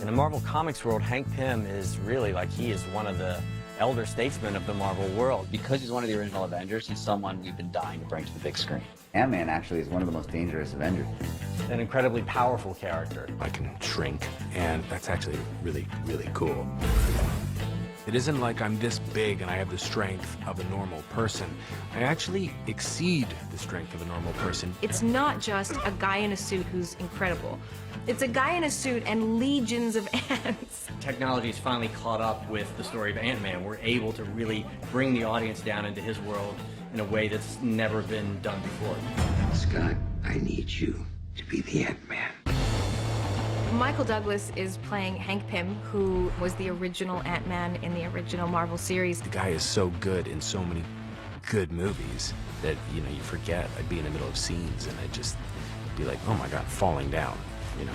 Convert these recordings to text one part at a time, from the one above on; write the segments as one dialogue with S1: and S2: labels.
S1: In the Marvel Comics world, Hank Pym is really like he is one of the elder statesmen of the Marvel world.
S2: Because he's one of the original Avengers, he's someone we've been dying to bring to the big screen.
S3: Ant-Man actually is one of the most dangerous Avengers.
S1: An incredibly powerful character.
S4: I can shrink, and that's actually really, really cool. It isn't like I'm this big and I have the strength of a normal person. I actually exceed the strength of a normal person.
S5: It's not just a guy in a suit who's incredible. It's a guy in a suit and legions of ants.
S6: Technology's finally caught up with the story of Ant-Man. We're able to really bring the audience down into his world in a way that's never been done before.
S7: Scott, I need you to be the Ant-Man.
S5: Michael Douglas is playing Hank Pym, who was the original Ant-Man in the original Marvel series.
S4: The guy is so good in so many good movies that, you know, you forget. I'd be in the middle of scenes and I'd just be like, oh my God, falling down, you know.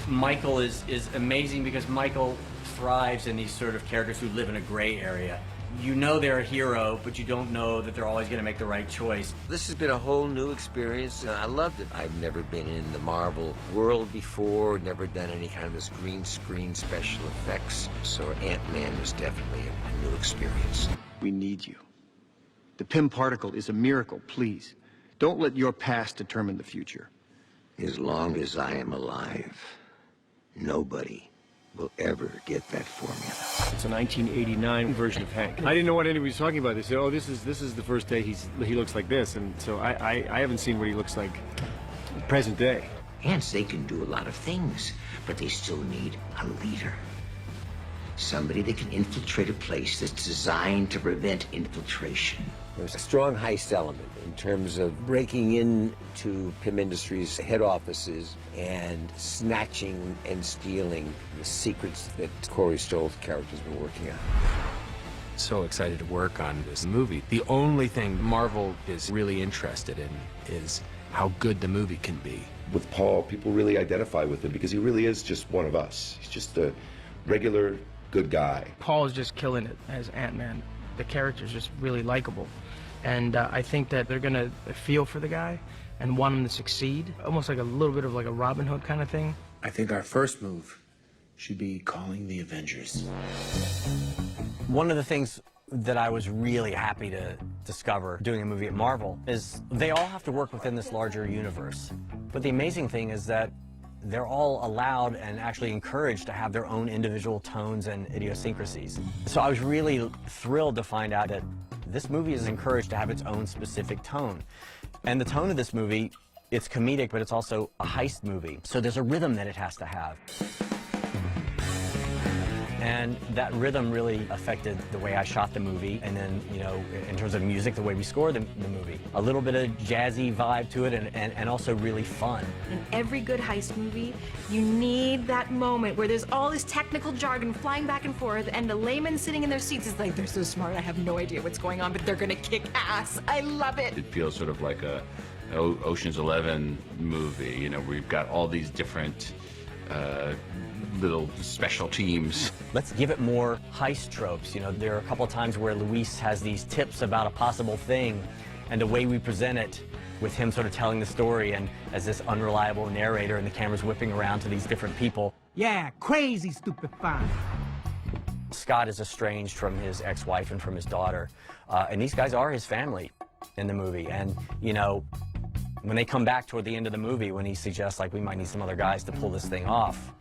S6: Michael is amazing because Michael thrives in these sort of characters who live in a gray area. You know they're a hero, but you don't know that they're always going to make the right choice.
S7: This has been a whole new experience, and I loved it. I've never been in the Marvel world before, never done any kind of this green screen special effects, so Ant-Man was definitely a new experience.
S8: We need you. The Pym particle is a miracle, please. Don't let your past determine the future.
S7: As long as I am alive, nobody will ever get that formula.
S8: It's a 1989 version of Hank. I didn't know what anybody was talking about. They said, "Oh, this is the first day he looks like this," and so I haven't seen what he looks like present day.
S7: Ants, they can do a lot of things, but they still need a leader. Somebody that can infiltrate a place that's designed to prevent infiltration. There's a strong heist element in terms of breaking into Pym Industries' head offices and snatching and stealing the secrets that Corey Stoll's character's been working on.
S4: So excited to work on this movie. The only thing Marvel is really interested in is how good the movie can be.
S9: With Paul, people really identify with him because he really is just one of us. He's just a regular good guy.
S10: Paul is just killing it as Ant-Man. The character's just really likable. And I think that they're gonna feel for the guy and want him to succeed. Almost like a little bit of like a Robin Hood kind of thing.
S4: I think our first move should be calling the Avengers.
S1: One of the things that I was really happy to discover doing a movie at Marvel is they all have to work within this larger universe. But the amazing thing is that they're all allowed and actually encouraged to have their own individual tones and idiosyncrasies. So I was really thrilled to find out that this movie is encouraged to have its own specific tone. And the tone of this movie, it's comedic, but it's also a heist movie. So there's a rhythm that it has to have. And that rhythm really affected the way I shot the movie, and then, you know, in terms of music, the way we scored the movie. A little bit of jazzy vibe to it, and also really fun.
S5: In every good heist movie, you need that moment where there's all this technical jargon flying back and forth, and the layman sitting in their seats is like, they're so smart, I have no idea what's going on, but they're gonna kick ass. I love it.
S11: It feels sort of like a Ocean's 11 movie, you know, where you've got all these different little special teams.
S1: Let's give it more heist tropes. You know, there are a couple of times where Luis has these tips about a possible thing, and the way we present it with him sort of telling the story and as this unreliable narrator and the camera's whipping around to these different people.
S12: Yeah, crazy stupid fun.
S1: Scott is estranged from his ex-wife and from his daughter, and these guys are his family in the movie. And, you know, when they come back toward the end of the movie, when he suggests, like, we might need some other guys to pull this thing off,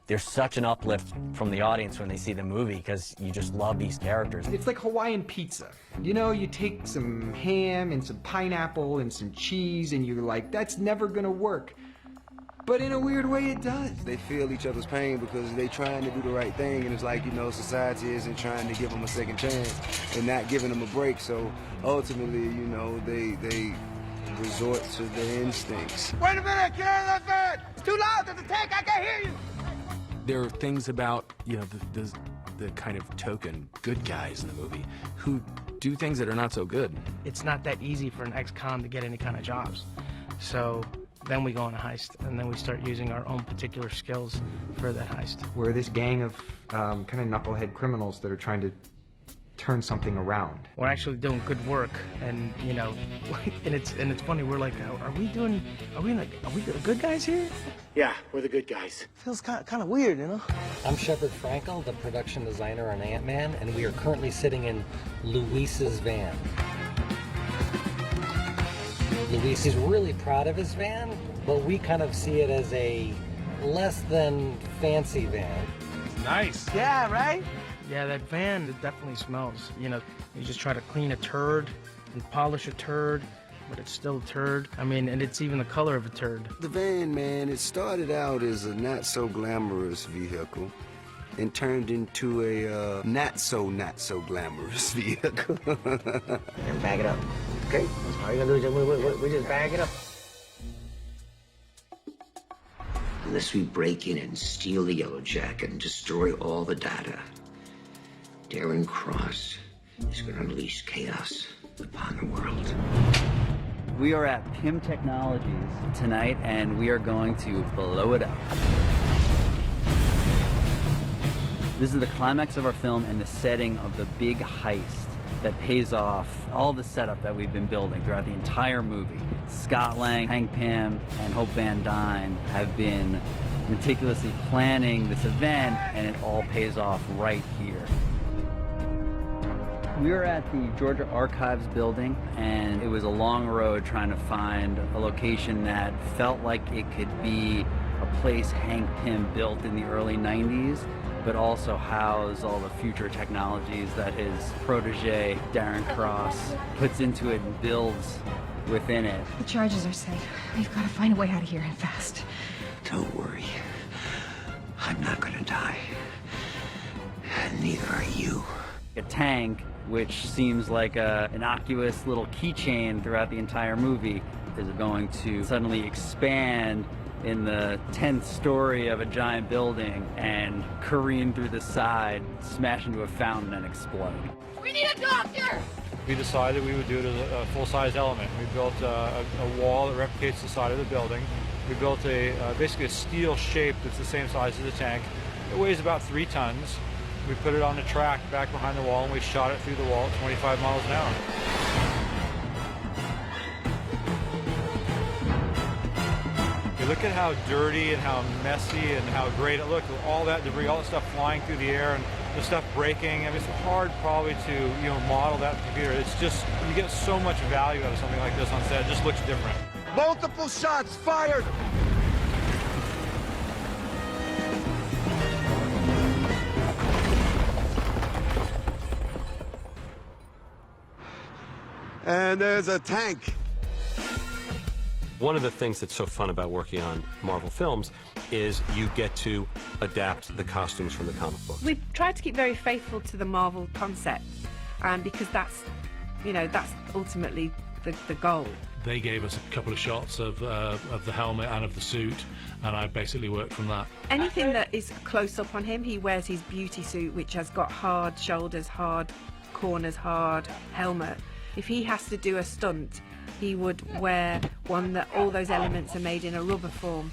S1: there's such an uplift from the audience when they see the movie because you just love these characters.
S13: It's like Hawaiian pizza. You know, you take some ham and some pineapple and some cheese and you're like, that's never gonna work. But in a weird way, it does.
S14: They feel each other's pain because they trying to do the right thing, and it's like, you know, society isn't trying to give them a second chance and not giving them a break. So ultimately, you know, they resort to their instincts.
S12: Wait a minute, carry that bed! It's too loud, there's a tank, I can't hear you!
S4: There are things about, you know, the kind of token good guys in the movie who do things that are not so good.
S10: It's not that easy for an ex-con to get any kind of jobs. So then we go on a heist, and then we start using our own particular skills for that heist.
S13: We're this gang of kind of knucklehead criminals that are trying to turn something around.
S10: We're actually doing good work, and you know, and it's funny. We're like, are we the good guys here?
S15: Yeah, we're the good guys.
S10: Feels kind of weird, you know.
S16: I'm FRANKEL, the production designer on Ant-Man, and we are currently sitting in Luis's van. Luis is really proud of his van, but we kind of see it as a less than fancy van.
S4: Nice.
S10: Yeah, right? Yeah, that van, it definitely smells. You know, you just try to clean a turd and polish a turd, but it's still a turd. I mean, and it's even the color of a turd.
S14: The van, man, it started out as a not so glamorous vehicle and turned into a not so glamorous vehicle.
S16: And bag it up. Okay? All you're gonna do is we just bag it up.
S7: Unless we break in and steal the Yellow Jacket and destroy all the data, Darren Cross is going to unleash chaos upon the world.
S2: We are at PIM Technologies tonight, and we are going to blow it up. This is the climax of our film and the setting of the big heist that pays off all the setup that we've been building throughout the entire movie. Scott Lang, Hank Pym, and Hope Van Dyne have been meticulously planning this event, and it all pays off right here. We were at the Georgia Archives building, and it was a long road trying to find a location that felt like it could be a place Hank Pym built in the early 90s, but also house all the future technologies that his protege, Darren Cross, puts into it and builds within it.
S5: The charges are safe. We've got to find a way out of here and fast.
S7: Don't worry. I'm not going to die. And neither are you.
S2: A tank, which seems like a innocuous little keychain throughout the entire movie, is going to suddenly expand in the 10th story of a giant building and careen through the side, smash into a fountain, and explode.
S5: We need a doctor!
S17: We decided we would do it as a full-size element. We built a wall that replicates the side of the building. We built basically a steel shape that's the same size as the tank. It weighs about 3 tons. We put it on the track back behind the wall, and we shot it through the wall at 25 miles an hour. You look at how dirty and how messy and how great it looked with all that debris, all that stuff flying through the air and the stuff breaking. I mean, it's hard probably to model that with the computer. It's just, you get so much value out of something like this on set. It just looks different.
S12: Multiple shots fired!
S14: And there's a tank.
S18: One of the things that's so fun about working on Marvel films is you get to adapt the costumes from the comic books.
S19: We've tried to keep very faithful to the Marvel concept, because that's, that's ultimately the goal.
S20: They gave us a couple of shots of the helmet and of the suit, and I basically worked from that.
S19: Anything that is close up on him, he wears his beauty suit, which has got hard shoulders, hard corners, hard helmet. If he has to do a stunt, he would wear one that all those elements are made in a rubber form,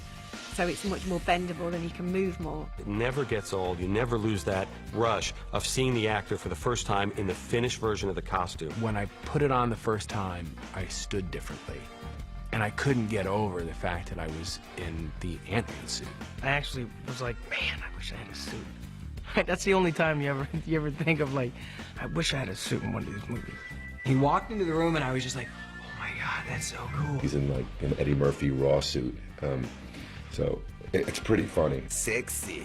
S19: so it's much more bendable and he can move more.
S18: It never gets old. You never lose that rush of seeing the actor for the first time in the finished version of the costume.
S4: When I put it on the first time, I stood differently. And I couldn't get over the fact that I was in the Ant-Man suit.
S10: I actually was like, man, I wish I had a suit. That's the only time you ever think of, like, I wish I had a suit in one of these movies.
S13: He walked into the room and I was just like, oh my God, that's so cool.
S9: He's in like an Eddie Murphy Raw suit. So it's pretty funny.
S14: Sexy.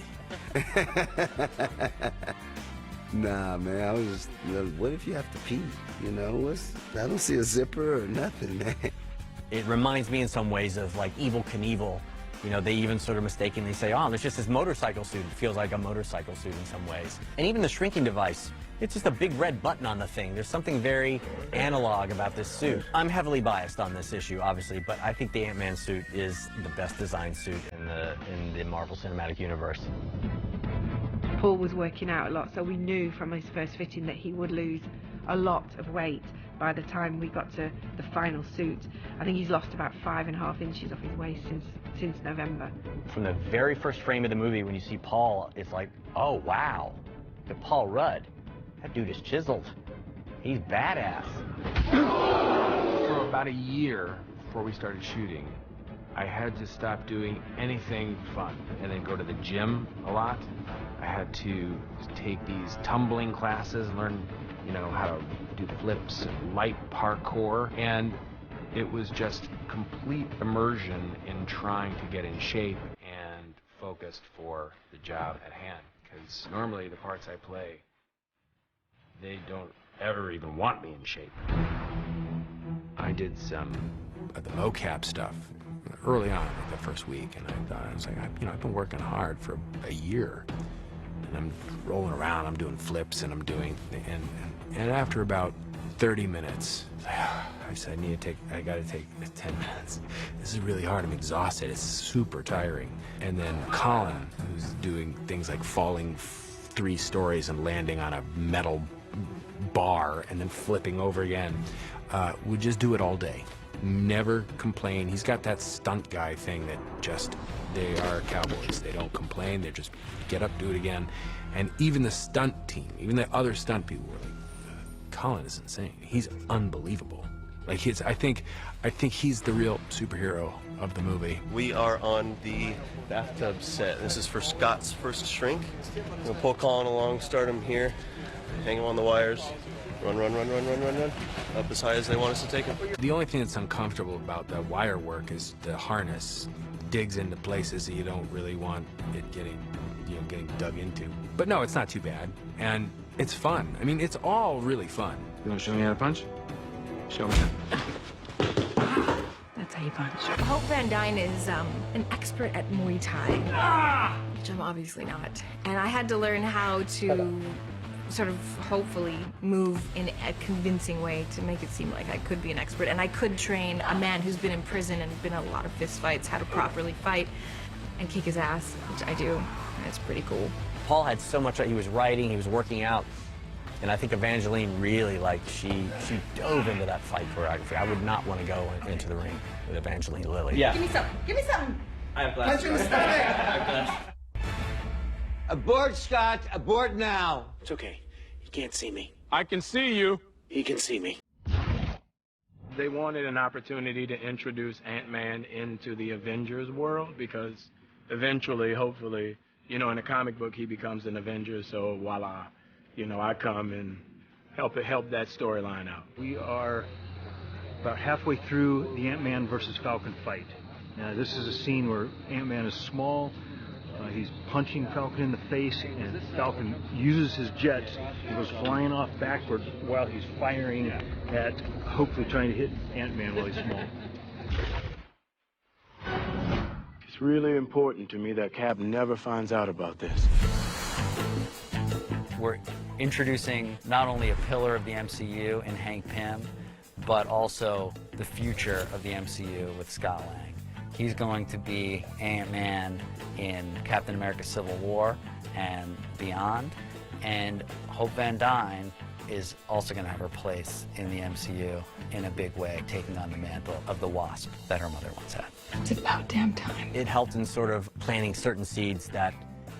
S14: Nah, man, I was just, what if you have to pee? I don't see a zipper or nothing, man.
S1: It reminds me in some ways of like Evel Knievel. They even sort of mistakenly say, oh, there's just this motorcycle suit. It feels like a motorcycle suit in some ways. And even the shrinking device, it's just a big red button on the thing. There's something very analog about this suit. I'm heavily biased on this issue, obviously, but I think the Ant-Man suit is the best designed suit in the Marvel Cinematic Universe.
S19: Paul was working out a lot, so we knew from his first fitting that he would lose a lot of weight by the time we got to the final suit. I think he's lost about 5.5 inches off his waist since November.
S1: From the very first frame of the movie, when you see Paul, it's like, oh wow, the Paul Rudd. That dude is chiseled. He's badass.
S4: For about a year before we started shooting, I had to stop doing anything fun and then go to the gym a lot. I had to take these tumbling classes, learn, you know, how to do flips and light parkour, and it was just complete immersion in trying to get in shape and focused for the job at hand. Because normally the parts I play, they don't ever even want me in shape. I did some of the mocap stuff early on, like the first week, and I thought, I was like, I've been working hard for a year, and I'm rolling around, I'm doing flips, and I'm doing, and after about 30 minutes, I said, I gotta take 10 minutes. This is really hard, I'm exhausted, it's super tiring. And then Colin, who's doing things like falling 3 stories and landing on a metal bar and then flipping over again, would just do it all day. Never complain. He's got that stunt guy thing that just, they are cowboys. They don't complain, they just get up, do it again. And even the stunt team, even the other stunt people were like, Colin is insane. He's unbelievable. Like, I think he's the real superhero of the movie.
S21: We are on the bathtub set. This is for Scott's first shrink. We'll pull Colin along, start him here, hang him on the wires, run, up as high as they want us to take him.
S4: The only thing that's uncomfortable about the wire work is the harness digs into places that you don't really want it getting dug into. But no, it's not too bad, and it's fun. I mean, it's all really fun. You want to show me how to punch? Show me.
S5: That's how you punch. Hope Van Dyne is an expert at Muay Thai, which I'm obviously not. And I had to learn how to sort of hopefully move in a convincing way to make it seem like I could be an expert. And I could train a man who's been in prison and been in a lot of fist fights how to properly fight and kick his ass, which I do. And it's pretty cool.
S1: Paul had so much, he was writing, he was working out. And I think Evangeline really, she dove into that fight choreography. I would not want to go into the ring with Evangeline Lilly.
S6: Yeah.
S12: Give me something. Give me something.
S6: I have
S12: Punch in the stomach.
S7: Abort, Scott. Abort now.
S15: It's okay. He can't see me.
S4: I can see you.
S15: He can see me.
S10: They wanted an opportunity to introduce Ant-Man into the Avengers world because eventually, hopefully, you know, in a comic book, he becomes an Avenger, so voila. You know, I come and help that storyline out.
S8: We are about halfway through the Ant-Man versus Falcon fight. Now, this is a scene where Ant-Man is small, he's punching Falcon in the face, and Falcon uses his jets and goes flying off backward while he's firing at, hopefully trying to hit Ant-Man while he's small.
S10: It's really important to me that Cap never finds out about this.
S2: We're introducing not only a pillar of the MCU in Hank Pym, but also the future of the MCU with Scott Lang. He's going to be Ant-Man in Captain America Civil War and beyond, and Hope Van Dyne is also going to have her place in the MCU in a big way, taking on the mantle of the Wasp that her mother once had.
S5: It's about damn time.
S1: It helped in sort of planting certain seeds that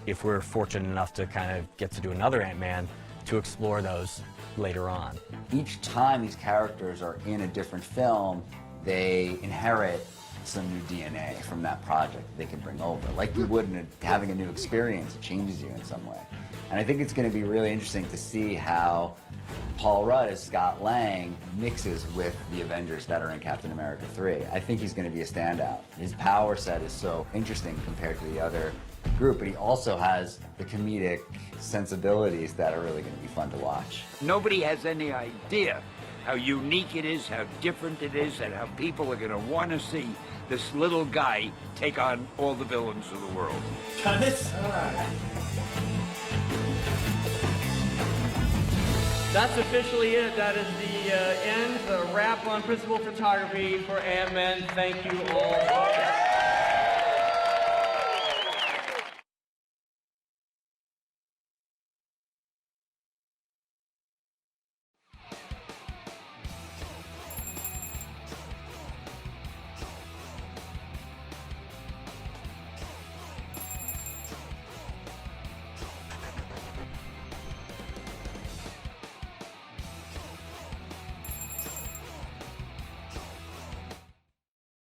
S1: if we're fortunate enough to kind of get to do another Ant-Man, to explore those later on.
S3: Each time these characters are in a different film, they inherit some new DNA from that project they can bring over. Like you would in having a new experience, it changes you in some way. And I think it's going to be really interesting to see how Paul Rudd as Scott Lang mixes with the Avengers that are in Captain America 3. I think he's going to be a standout. His power set is so interesting compared to the other group, but he also has the comedic sensibilities that are really going to be fun to watch.
S7: Nobody has any idea how unique it is, how different it is, and how people are going to want to see this little guy take on all the villains of the world.
S6: Got this? That's officially it. That is the end, the wrap on principal photography for Ant-Man. Thank you all.